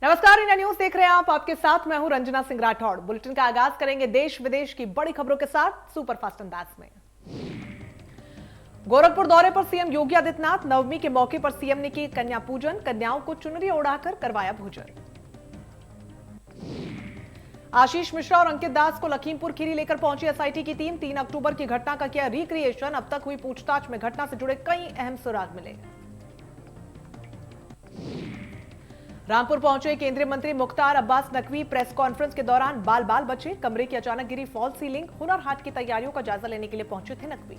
नमस्कार, India news देख रहे हैं आप। आपके साथ मैं हूं रंजना सिंह राठौड़। बुलेटिन का आगाज करेंगे देश विदेश की बड़ी खबरों के साथ सुपरफास्ट अंदाज में। गोरखपुर दौरे पर सीएम योगी आदित्यनाथ। नवमी के मौके पर सीएम ने की कन्या पूजन। कन्याओं को चुनरी ओढ़ाकर करवाया भोजन। आशीष मिश्रा और अंकित दास को लखीमपुर खीरी लेकर पहुंची एसआईटी की टीम। 3 अक्टूबर की घटना का किया रिक्रिएशन। अब तक हुई पूछताछ में घटना से जुड़े कई अहम सुराग मिले। रामपुर पहुंचे केंद्रीय मंत्री मुख्तार अब्बास नकवी। प्रेस कॉन्फ्रेंस के दौरान बाल बाल बचे। कमरे की अचानक गिरी फॉल सीलिंग। हुनर हाट की तैयारियों का जायजा लेने के लिए पहुंचे थे नकवी।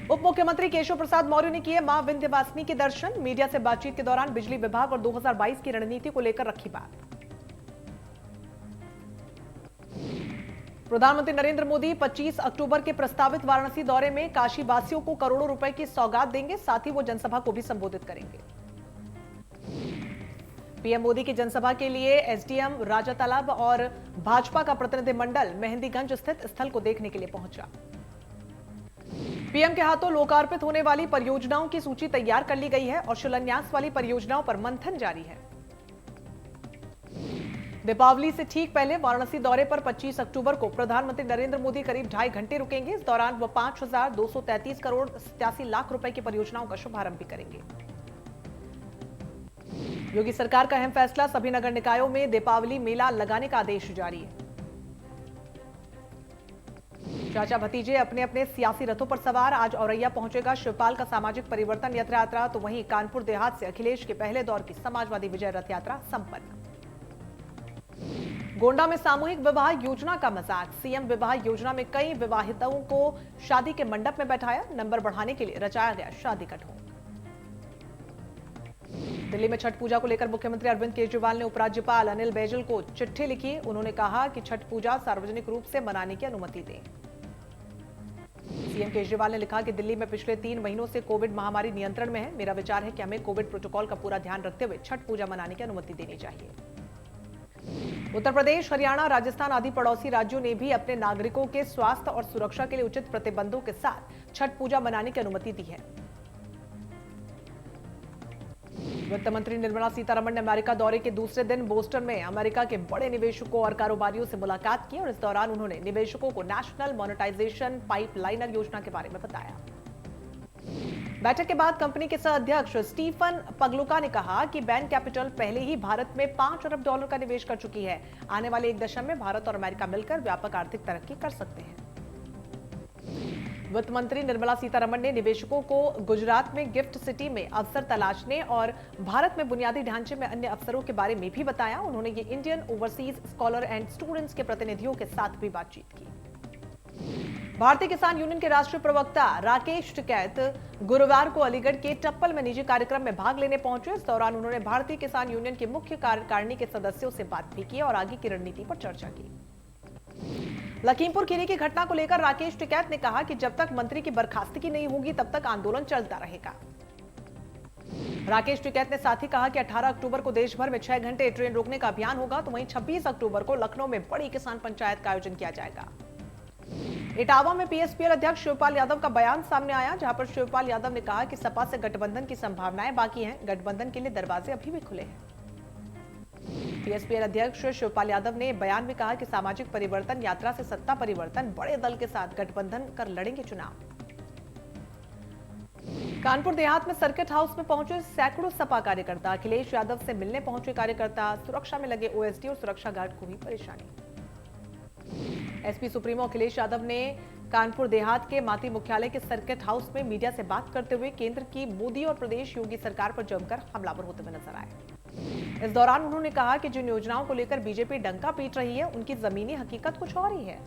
उप मुख्यमंत्री केशव प्रसाद मौर्य ने किए मां विंध्यवासिनी के दर्शन। मीडिया से बातचीत के दौरान बिजली विभाग और 2022 की रणनीति को लेकर रखी बात। प्रधानमंत्री नरेंद्र मोदी 25 अक्टूबर के प्रस्तावित वाराणसी दौरे में काशी वासियों को करोड़ों रुपए की सौगात देंगे। साथ ही वो जनसभा को भी संबोधित करेंगे। पीएम मोदी की जनसभा के लिए एसडीएम राजा तालाब और भाजपा का प्रतिनिधिमंडल मेहंदीगंज स्थित स्थल को देखने के लिए पहुंचा। पीएम के हाथों लोकार्पित होने वाली परियोजनाओं की सूची तैयार कर ली गई है और शिलान्यास वाली परियोजनाओं पर मंथन जारी है। दीपावली से ठीक पहले वाराणसी दौरे पर 25 अक्टूबर को प्रधानमंत्री नरेंद्र मोदी करीब 2.5 घंटे रुकेंगे। इस दौरान वह 5,233 करोड़ 87 लाख रुपए की परियोजनाओं का शुभारंभ भी करेंगे। योगी सरकार का अहम फैसला। सभी नगर निकायों में दीपावली मेला लगाने का आदेश जारी है। चाचा भतीजे अपने अपने सियासी रथों पर सवार। आज औरैया पहुंचेगा शिवपाल का सामाजिक परिवर्तन रथ यात्रा। तो वहीं कानपुर देहात से अखिलेश के पहले दौर की समाजवादी विजय रथ यात्रा संपन्न। गोंडा में सामूहिक विवाह योजना का मजाक। सीएम विवाह योजना में कई विवाहिताओं को शादी के मंडप में बैठाया। नंबर बढ़ाने के लिए रचाया गया शादी का ढोंग। दिल्ली में छठ पूजा को लेकर मुख्यमंत्री अरविंद केजरीवाल ने उपराज्यपाल अनिल बैजल को चिट्ठी लिखी। उन्होंने कहा कि छठ पूजा सार्वजनिक रूप से मनाने की अनुमति दें। सीएम केजरीवाल ने लिखा कि दिल्ली में पिछले 3 महीनों से कोविड महामारी नियंत्रण में है। मेरा विचार है कि हमें कोविड प्रोटोकॉल का पूरा ध्यान रखते हुए छठ पूजा मनाने की अनुमति देनी चाहिए। उत्तर प्रदेश, हरियाणा, राजस्थान आदि पड़ोसी राज्यों ने भी अपने नागरिकों के स्वास्थ्य और सुरक्षा के लिए उचित प्रतिबंधों के साथ छठ पूजा मनाने की अनुमति दी है। वित्त मंत्री निर्मला सीतारमण ने अमेरिका दौरे के दूसरे दिन बोस्टन में अमेरिका के बड़े निवेशकों और कारोबारियों से मुलाकात की और इस दौरान उन्होंने निवेशकों को नेशनल मोनेटाइजेशन पाइपलाइनर योजना के बारे में बताया। बैठक के बाद कंपनी के सह अध्यक्ष स्टीफन पगलुका ने कहा कि बैन कैपिटल पहले ही भारत में $5 अरब का निवेश कर चुकी है। आने वाले 1 दशक में भारत और अमेरिका मिलकर व्यापक आर्थिक तरक्की कर सकते हैं। वित्त मंत्री निर्मला सीतारमण ने निवेशकों को गुजरात में गिफ्ट सिटी में अवसर तलाशने और भारत में बुनियादी ढांचे में अन्य अवसरों के बारे में भी बताया। उन्होंने ये Indian overseas scholar and students के प्रतिनिधियों के साथ भी बातचीत की। भारतीय किसान यूनियन के राष्ट्रीय प्रवक्ता राकेश टिकैत गुरुवार को अलीगढ़ के टप्पल में निजी कार्यक्रम में भाग लेने पहुंचे। इस दौरान उन्होंने भारतीय किसान यूनियन के मुख्य कार्यकारिणी के सदस्यों से बात भी की और आगे की रणनीति पर चर्चा की। लखीमपुर खीरी की घटना को लेकर राकेश टिकैत ने कहा कि जब तक मंत्री की बर्खास्तगी नहीं होगी तब तक आंदोलन चलता रहेगा। राकेश टिकैत ने साथ ही कहा कि 18 अक्टूबर को देश भर में 6 घंटे ट्रेन रोकने का अभियान होगा। तो वहीं 26 अक्टूबर को लखनऊ में बड़ी किसान पंचायत का आयोजन किया जाएगा। इटावा में पीएसपीएल अध्यक्ष शिवपाल यादव का बयान सामने आया, जहां पर शिवपाल यादव ने कहा कि सपा से गठबंधन की संभावनाएं बाकी हैं। गठबंधन के लिए दरवाजे अभी भी खुले हैं। पीएसपीएल अध्यक्ष शिवपाल यादव ने बयान में कहा कि सामाजिक परिवर्तन यात्रा से सत्ता परिवर्तन, बड़े दल के साथ गठबंधन कर लड़ेंगे चुनाव। कानपुर देहात में सर्किट हाउस में पहुंचे सैकड़ों सपा कार्यकर्ता। अखिलेश यादव से मिलने पहुंचे कार्यकर्ता। सुरक्षा में लगे ओएसडी और सुरक्षा गार्ड को भी परेशानी। एसपी सुप्रीमो अखिलेश यादव ने कानपुर देहात के माती मुख्यालय के सर्किट हाउस में मीडिया से बात करते हुए केंद्र की मोदी और प्रदेश योगी सरकार पर जमकर हमलावर होते हुए नजर आए। इस दौरान उन्होंने कहा कि जिन योजनाओं को लेकर बीजेपी डंका पीट रही है उनकी जमीनी हकीकत कुछ और ही है।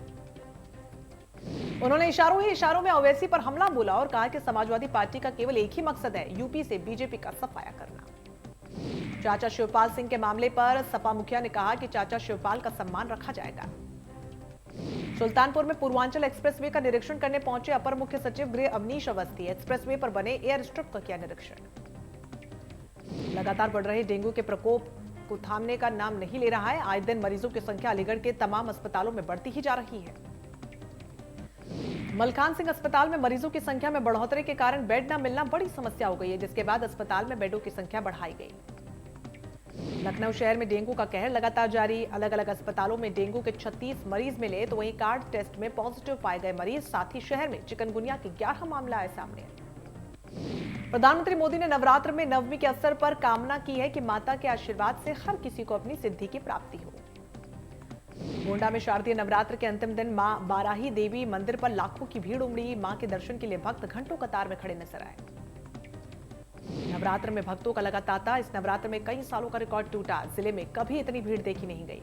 उन्होंने इशारों ही इशारों में ओवैसी पर हमला बोला और कहा कि समाजवादी पार्टी का केवल एक ही मकसद है, यूपी से बीजेपी का सफाया करना। चाचा शिवपाल सिंह के मामले पर सपा मुखिया ने कहा कि चाचा शिवपाल का सम्मान रखा जाएगा। सुल्तानपुर में पूर्वांचल एक्सप्रेसवे का निरीक्षण करने पहुंचे अपर मुख्य सचिव गृह अवनीश अवस्थी। एक्सप्रेसवे पर बने एयर स्ट्रिप का किया निरीक्षण। लगातार बढ़ रहे डेंगू के प्रकोप को थामने का नाम नहीं ले रहा है। आए दिन मरीजों की संख्या अलीगढ़ के तमाम अस्पतालों में बढ़ती ही जा रही है। मलखान सिंह अस्पताल में मरीजों की संख्या में बढ़ोतरी के कारण बेड न मिलना बड़ी समस्या हो गई है, जिसके बाद अस्पताल में बेडों की संख्या बढ़ाई गई। लखनऊ शहर में डेंगू का कहर लगातार जारी। अलग अलग अस्पतालों में डेंगू के 36 मरीज मिले तो वहीं कार्ड टेस्ट में पॉजिटिव पाए गए मरीज। साथ ही शहर में चिकनगुनिया के 11 मामला आए सामने। प्रधानमंत्री मोदी ने नवरात्र में नवमी के अवसर पर कामना की है कि माता के आशीर्वाद से हर किसी को अपनी सिद्धि की प्राप्ति हो। गोंडा में शारदीय नवरात्र के अंतिम दिन मां बाराही देवी मंदिर पर लाखों की भीड़ उमड़ी। मां के दर्शन के लिए भक्त घंटों कतार में खड़े नजर आए। नवरात्र में भक्तों का लगा तांता। इस नवरात्र में कई सालों का रिकॉर्ड टूटा। जिले में कभी इतनी भीड़ देखी नहीं गई।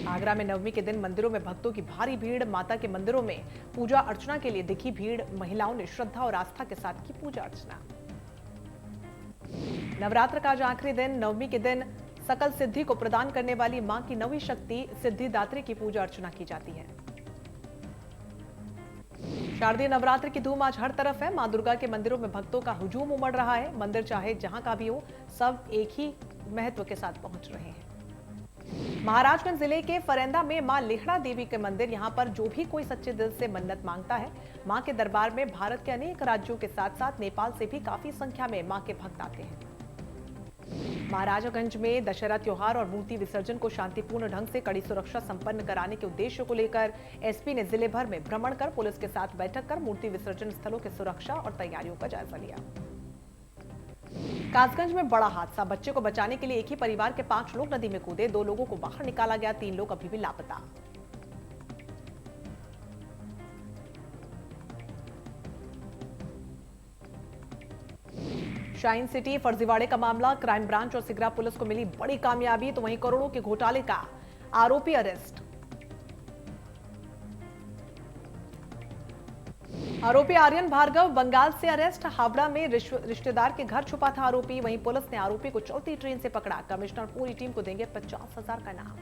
आगरा में नवमी के दिन मंदिरों में भक्तों की भारी भीड़। माता के मंदिरों में पूजा अर्चना के लिए दिखी भीड़। महिलाओं ने श्रद्धा और आस्था के साथ की पूजा अर्चना। नवरात्र का आज आखिरी दिन। नवमी के दिन सकल सिद्धि को प्रदान करने वाली मां की नवी शक्ति सिद्धिदात्री की पूजा अर्चना की जाती है। शारदीय नवरात्र की धूम आज हर तरफ है। मां दुर्गा के मंदिरों में भक्तों का हुजूम उमड़ रहा है। मंदिर चाहे जहां का भी हो, सब एक ही महत्व के साथ पहुंच रहे हैं। महाराजगंज जिले के फरेंदा में मां लेहड़ा देवी के मंदिर। यहां पर जो भी कोई सच्चे दिल से मन्नत मांगता है, मां के दरबार में भारत के अनेक राज्यों के साथ साथ नेपाल से भी काफी संख्या में मां के भक्त आते हैं। महाराजगंज में दशहरा त्योहार और मूर्ति विसर्जन को शांतिपूर्ण ढंग से कड़ी सुरक्षा संपन्न कराने के उद्देश्य को लेकर एसपी ने जिले भर में भ्रमण कर पुलिस के साथ बैठक कर मूर्ति विसर्जन स्थलों की सुरक्षा और तैयारियों का जायजा लिया। कासगंज में बड़ा हादसा। बच्चे को बचाने के लिए एक ही परिवार के 5 लोग नदी में कूदे। 2 लोगों को बाहर निकाला गया। 3 लोग अभी भी लापता। शाइन सिटी फर्जीवाड़े का मामला। क्राइम ब्रांच और सिगरा पुलिस को मिली बड़ी कामयाबी तो वहीं करोड़ों के घोटाले का आरोपी अरेस्ट। आरोपी आर्यन भार्गव बंगाल से अरेस्ट। हावड़ा में रिश्तेदार के घर छुपा था आरोपी। वहीं पुलिस ने आरोपी को चलती ट्रेन से पकड़ा। कमिश्नर पूरी टीम को देंगे 50,000 का इनाम।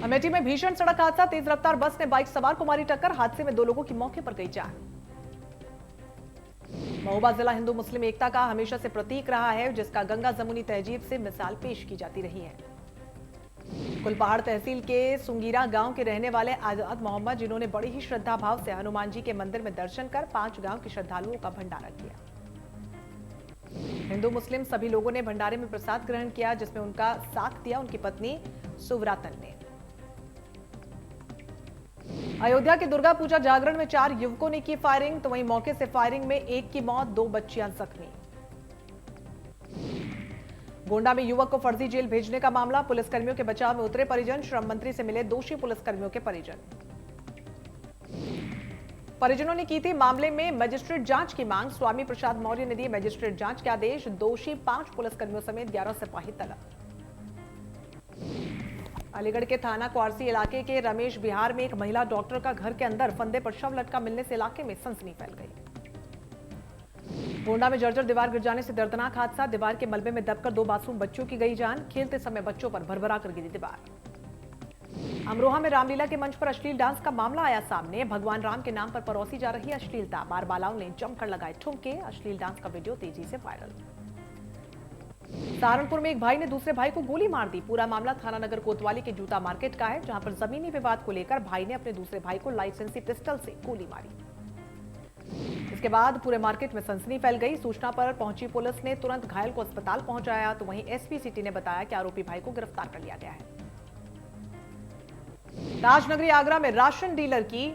अमेठी में भीषण सड़क हादसा। तेज रफ्तार बस ने बाइक सवार को मारी टक्कर। हादसे में 2 लोगों की मौके पर गई जान। महोबा जिला हिंदू मुस्लिम एकता का हमेशा से प्रतीक रहा है, जिसका गंगा जमुनी तहजीब से मिसाल पेश की जाती रही है। कुलपहाड़ तहसील के सुंगीरा गांव के रहने वाले आजाद मोहम्मद, जिन्होंने बड़ी ही श्रद्धा भाव से हनुमान जी के मंदिर में दर्शन कर 5 गांव के श्रद्धालुओं का भंडारा किया। हिंदू मुस्लिम सभी लोगों ने भंडारे में प्रसाद ग्रहण किया, जिसमें उनका साथ दिया उनकी पत्नी सुवरातन ने। अयोध्या के दुर्गा पूजा जागरण में 4 युवकों ने की फायरिंग तो वहीं मौके से फायरिंग में 1 की मौत, 2 बच्चियां जख्मी। गोंडा में युवक को फर्जी जेल भेजने का मामला। पुलिसकर्मियों के बचाव में उतरे परिजन। श्रम मंत्री से मिले दोषी पुलिसकर्मियों के परिजन। परिजनों ने की थी मामले में मजिस्ट्रेट जांच की मांग। स्वामी प्रसाद मौर्य ने दिए मजिस्ट्रेट जांच के आदेश। दोषी 5 पुलिसकर्मियों समेत 11 सिपाही तलब। अलीगढ़ के थाना क्वारसी इलाके के रमेश बिहार में एक महिला डॉक्टर का घर के अंदर फंदे पर शव लटका मिलने से इलाके में सनसनी फैल गई। गोंडा में जर्जर दीवार गिर जाने से दर्दनाक हादसा। दीवार के मलबे में दबकर 2 मासूम बच्चों की गई जान। खेलते समय बच्चों पर भरभरा कर गिरी दीवार। अमरोहा में रामलीला के मंच पर अश्लील डांस का मामला आया सामने। भगवान राम के नाम पर परोसी जा रही अश्लीलता। बार बालाओं ने जमकर लगाए ठुमके। अश्लील डांस का वीडियो तेजी से वायरल। सहारनपुर में एक भाई ने दूसरे भाई को गोली मार दी। पूरा मामला थाना नगर कोतवाली के जूता मार्केट का है, जहां पर जमीनी विवाद को लेकर भाई ने अपने दूसरे भाई को लाइसेंसी पिस्टल से गोली मारी। इसके बाद पूरे मार्केट में सनसनी फैल गई। सूचना पर पहुंची पुलिस ने तुरंत घायल को अस्पताल पहुंचाया तो वहीं एसपी सिटी ने बताया कि आरोपी भाई को गिरफ्तार कर लिया गया है। राजनगरी आगरा में राशन डीलर की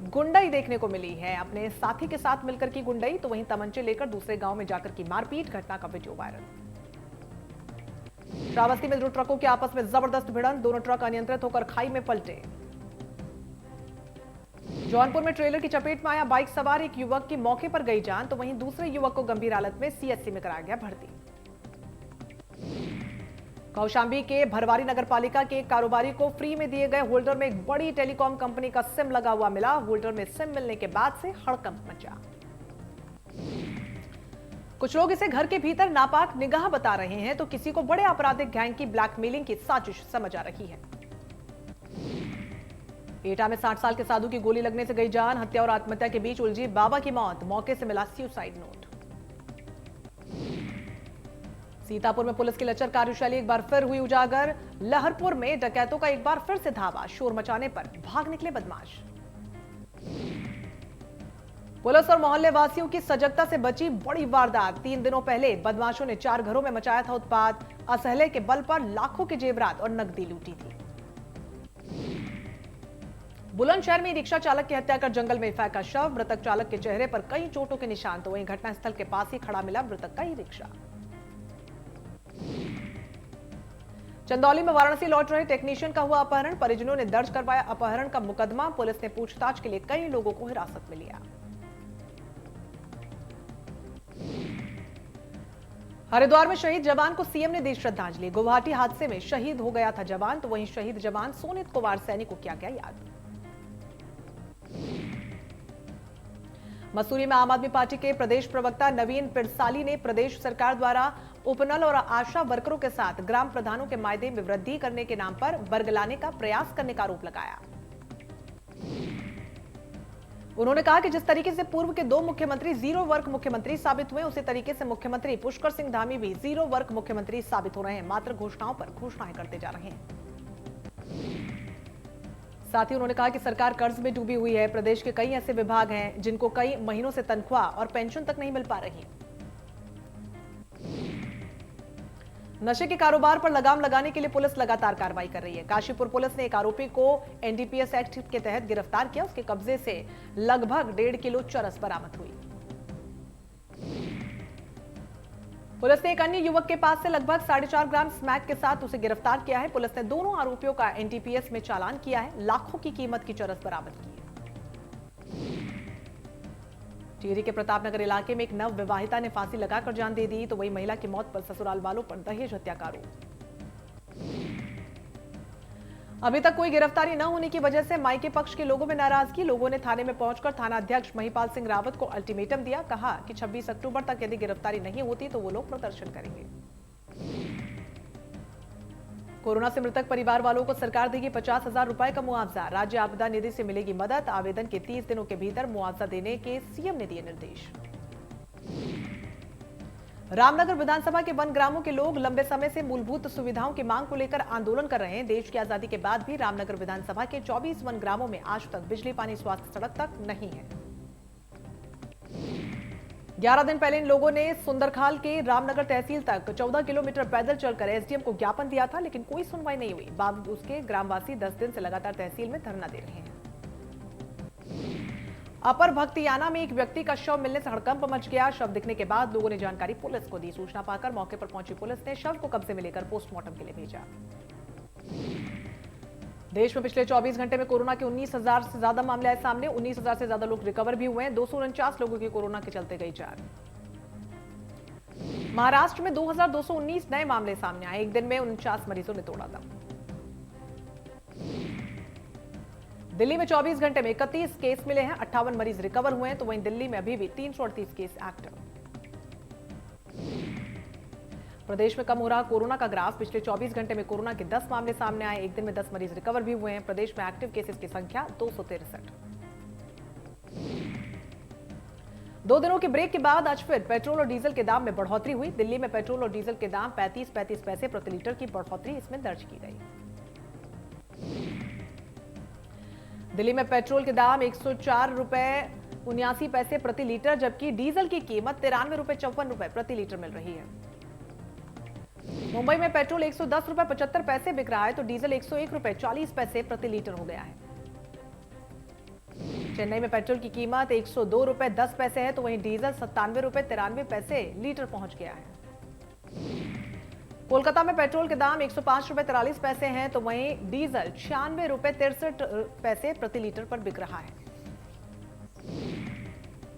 गुंडई देखने को मिली है। अपने साथी के साथ मिलकर की गुंडई तो वहीं तमंचे लेकर दूसरे गांव में जाकर की मारपीट। घटना का वीडियो वायरल। श्रावस्ती में 2 ट्रकों के आपस में जबरदस्त भिड़ंत। दोनों ट्रक अनियंत्रित होकर खाई में पलटे। जौनपुर में ट्रेलर की चपेट में आया बाइक सवार एक युवक की मौके पर गई जान तो वहीं दूसरे युवक को गंभीर हालत में सीएचसी में कराया गया भर्ती। कौशांबी के भरवारी नगर पालिका के एक कारोबारी को फ्री में दिए गए होल्डर में एक बड़ी टेलीकॉम कंपनी का सिम लगा हुआ मिला। होल्डर में सिम मिलने के बाद से हड़कंप मचा। कुछ लोग इसे घर के भीतर नापाक निगाह बता रहे हैं तो किसी को बड़े आपराधिक गैंग की ब्लैकमेलिंग की साजिश समझ आ रही है। एटा में 60 साल के साधु की गोली लगने से गई जान। हत्या और आत्महत्या के बीच उलझी बाबा की मौत। मौके से मिला सुसाइड नोट। सीतापुर में पुलिस की लचर कार्यशैली एक बार फिर हुई उजागर। लहरपुर में डकैतों का एक बार फिर से धावा। शोर मचाने पर भाग निकले बदमाश। पुलिस और मोहल्ले वासियों की सजगता से बची बड़ी वारदात। 3 दिनों पहले बदमाशों ने 4 घरों में मचाया था उत्पात। असहले के बल पर लाखों के जेवरात और नकदी लूटी थी। बुलंदशहर में रिक्शा चालक की हत्या कर जंगल में फेंका शव। मृतक चालक के चेहरे पर कई चोटों के निशान, तो वहीं घटनास्थल के पास ही खड़ा मिला मृतक का ही रिक्शा। चंदौली में वाराणसी लौट रहे टेक्नीशियन का हुआ अपहरण। परिजनों ने दर्ज करवाया अपहरण का मुकदमा। पुलिस ने पूछताछ के लिए कई लोगों को हिरासत में लिया। हरिद्वार में शहीद जवान को सीएम ने दी श्रद्धांजलि। गुवाहाटी हादसे में शहीद हो गया था जवान, तो वहीं शहीद जवान सोनित कुमार सैनी को किया गया याद। मसूरी में आम आदमी पार्टी के प्रदेश प्रवक्ता नवीन पिरसाली ने प्रदेश सरकार द्वारा उपनल और आशा वर्करों के साथ ग्राम प्रधानों के मायदे में वृद्धि करने के नाम पर बरगलाने का प्रयास करने का आरोप लगाया। उन्होंने कहा कि जिस तरीके से पूर्व के 2 मुख्यमंत्री जीरो वर्क मुख्यमंत्री साबित हुए, उसी तरीके से मुख्यमंत्री पुष्कर सिंह धामी भी जीरो वर्क मुख्यमंत्री साबित हो रहे हैं। मात्र घोषणाओं पर घोषणाएं करते जा रहे हैं। साथ ही उन्होंने कहा कि सरकार कर्ज में डूबी हुई है। प्रदेश के कई ऐसे विभाग हैं जिनको कई महीनों से तनख्वाह और पेंशन तक नहीं मिल पा रही। नशे के कारोबार पर लगाम लगाने के लिए पुलिस लगातार कार्रवाई कर रही है। काशीपुर पुलिस ने एक आरोपी को एनडीपीएस एक्ट के तहत गिरफ्तार किया। उसके कब्जे से लगभग 1.5 किलो चरस बरामद हुई। पुलिस ने एक अन्य युवक के पास से लगभग 4.5 ग्राम स्मैक के साथ उसे गिरफ्तार किया है। पुलिस ने दोनों आरोपियों का एनडीपीएस में चालान किया है। लाखों की कीमत की चरस बरामद की है। टिहरी के प्रतापनगर इलाके में एक नव विवाहिता ने फांसी लगाकर जान दे दी, तो वही महिला की मौत पर ससुराल वालों पर दहेज हत्या का आरोप। अभी तक कोई गिरफ्तारी न होने की वजह से मायके पक्ष के लोगों में नाराजगी। लोगों ने थाने में पहुंचकर थाना अध्यक्ष महिपाल सिंह रावत को अल्टीमेटम दिया। कहा कि 26 अक्टूबर तक यदि गिरफ्तारी नहीं होती तो वो लोग प्रदर्शन करेंगे। कोरोना से मृतक परिवार वालों को सरकार देगी 50,000 रुपए का मुआवजा। राज्य आपदा निधि से मिलेगी मदद। आवेदन के 30 दिनों के भीतर मुआवजा देने के सीएम ने दिए निर्देश। रामनगर विधानसभा के वन ग्रामों के लोग लंबे समय से मूलभूत सुविधाओं की मांग को लेकर आंदोलन कर रहे हैं। देश की आजादी के बाद भी रामनगर विधानसभा के 24 वन ग्रामों में आज तक बिजली, पानी, स्वास्थ्य, सड़क तक नहीं है। 11 दिन पहले इन लोगों ने सुंदरखाल के रामनगर तहसील तक 14 किलोमीटर पैदल चलकर एसडीएम को ज्ञापन दिया था, लेकिन कोई सुनवाई नहीं हुई। बावजूद उसके ग्रामवासी 10 दिन से लगातार तहसील में धरना दे रहे हैं। अपर भक्तियाना में एक व्यक्ति का शव मिलने से हड़कंप मच गया। शव दिखने के बाद लोगों ने जानकारी पुलिस को दी। सूचना पाकर मौके पर पहुंची पुलिस ने शव को कब्जे में लेकर पोस्टमार्टम के लिए भेजा। देश में पिछले 24 घंटे में कोरोना के 19,000 से ज्यादा मामले आए सामने। 19,000 से ज्यादा लोग रिकवर भी हुए हैं। 249 लोगों की कोरोना के चलते गई जान। महाराष्ट्र में 2,219 नए मामले सामने आए। एक दिन में 49 मरीजों ने तोड़ा दम। दिल्ली में 24 घंटे में 31 केस मिले हैं। 58 मरीज रिकवर हुए हैं, तो वहीं दिल्ली में अभी भी 338 केस एक्टिव। प्रदेश में कम हो रहा कोरोना का ग्राफ। पिछले 24 घंटे में कोरोना के 10 मामले सामने आए। एक दिन में 10 मरीज रिकवर भी हुए हैं। प्रदेश में एक्टिव केसेस की संख्या 263। 2 दिनों के ब्रेक के बाद आज फिर पेट्रोल और डीजल के दाम में बढ़ोतरी हुई। दिल्ली में पेट्रोल और डीजल के दाम 35 पैसे प्रति लीटर की बढ़ोतरी इसमें दर्ज की गई। दिल्ली में पेट्रोल के दाम 104 रुपए 79 पैसे प्रति लीटर, जबकि डीजल की कीमत 93 रुपए 54 रुपए प्रति लीटर मिल रही है। मुंबई में पेट्रोल 110 रुपए 75 पैसे बिक रहा है, तो डीजल 101 रुपए 40 पैसे प्रति लीटर हो गया है। चेन्नई में पेट्रोल की कीमत 102 रुपए 10 पैसे है, तो वहीं डीजल 97 रुपए 93 पैसे लीटर पहुंच गया है। कोलकाता में पेट्रोल के दाम 105 रुपए 43 पैसे हैं, तो वहीं डीजल 96 रुपए 63 पैसे प्रति लीटर पर बिक रहा है।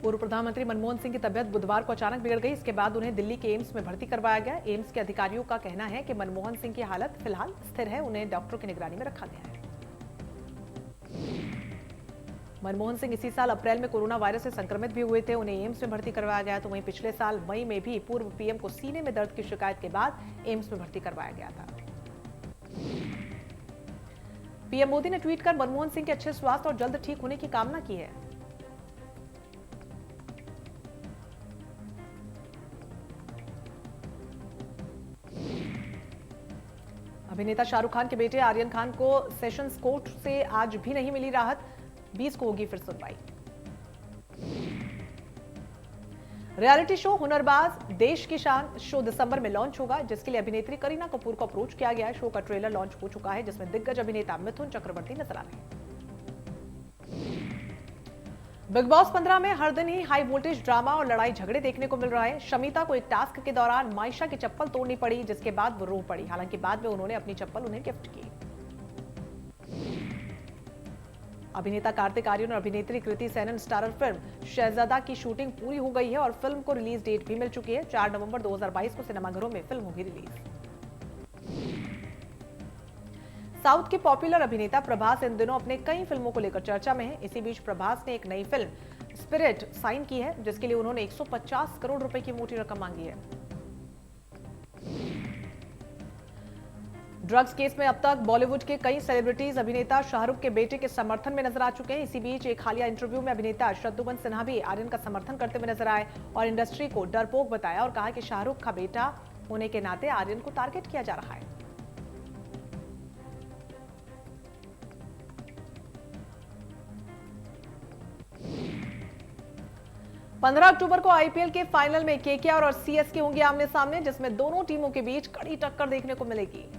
पूर्व प्रधानमंत्री मनमोहन सिंह की तबियत बुधवार को अचानक बिगड़ गई। इसके बाद उन्हें दिल्ली के एम्स में भर्ती करवाया गया। एम्स के अधिकारियों का कहना है कि मनमोहन सिंह की हालत फिलहाल स्थिर है। उन्हें डॉक्टरों की निगरानी में रखा गया है। मनमोहन सिंह इसी साल अप्रैल में कोरोना वायरस से संक्रमित भी हुए थे। उन्हें एम्स में भर्ती करवाया गया। तो वहीं पिछले साल मई में भी पूर्व पीएम को सीने में दर्द की शिकायत के बाद एम्स में भर्ती करवाया गया था। पीएम मोदी ने ट्वीट कर मनमोहन सिंह के अच्छे स्वास्थ्य और जल्द ठीक होने की कामना की है। अभिनेता शाहरुख खान के बेटे आर्यन खान को सेशंस कोर्ट से आज भी नहीं मिली राहत। 20 को होगी फिर सुनवाई। रियलिटी शो हुनरबाज देश की शान शो दिसंबर में लॉन्च होगा, जिसके लिए अभिनेत्री करीना कपूर को अप्रोच किया गया है। शो का ट्रेलर लॉन्च हो चुका है, जिसमें दिग्गज अभिनेता मिथुन चक्रवर्ती नजर आ रहे हैं। बिग बॉस 15 में हर दिन ही हाई वोल्टेज ड्रामा और लड़ाई झगड़े देखने को मिल रहा है। शमिता को एक टास्क के दौरान मायशा की चप्पल तोड़नी पड़ी, जिसके बाद वो रो पड़ी। हालांकि बाद में उन्होंने अपनी चप्पल उन्हें गिफ्ट की। अभिनेता कार्तिक आर्यन और अभिनेत्री कृति सेनन स्टारर फिल्म शहजादा की शूटिंग पूरी हो गई है और फिल्म को रिलीज डेट भी मिल चुकी है। 4 नवंबर 2022 को सिनेमाघरों में फिल्म होगी रिलीज। साउथ के पॉपुलर अभिनेता प्रभास इन दिनों अपने कई फिल्मों को लेकर चर्चा में है। इसी बीच प्रभास ने एक नई फिल्म स्पिरिट साइन की है, जिसके लिए उन्होंने 150 करोड़ रुपए की मोटी रकम मांगी है। ड्रग्स केस में अब तक बॉलीवुड के कई सेलिब्रिटीज अभिनेता शाहरुख के बेटे के समर्थन में नजर आ चुके हैं। इसी बीच एक हालिया इंटरव्यू में अभिनेता शत्रुघ्न सिन्हा भी आर्यन का समर्थन करते हुए नजर आए और इंडस्ट्री को डरपोक बताया और कहा कि शाहरुख का बेटा होने के नाते आर्यन को टारगेट किया जा रहा है। 15 अक्टूबर को आईपीएल के फाइनल में केकेआर और सीएसके होंगे आमने सामने, जिसमें दोनों टीमों के बीच कड़ी टक्कर देखने को मिलेगी।